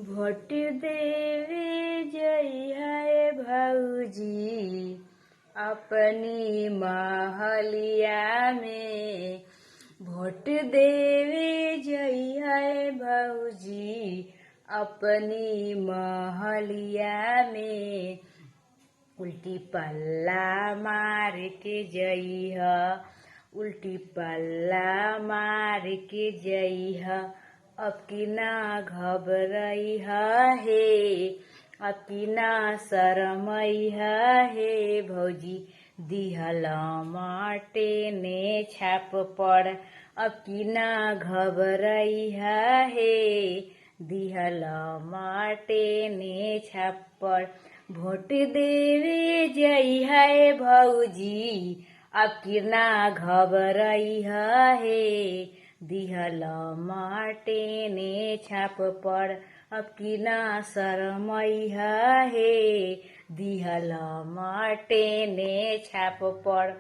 भोट देवे जई है भौजी अपनी महलिया में। भोट देवे जई है भौजी अपनी महलिया में। उल्टी पल्ला मार के जई है, उल्टी पल्ला मार के जई है। अब की ना घबरई हे, अब की ना शरमई हे भौजी दिहल माटे ने छाप पड़। अब की ना घबरई हे, दिहल माटे ने छाप पड़। भोट देवे जई है भौजी अब की ना घबरई हे, दिहल माटे ने छाप पड़। अब की ना शरमई हे, दिहल माटे ने छाप पड़।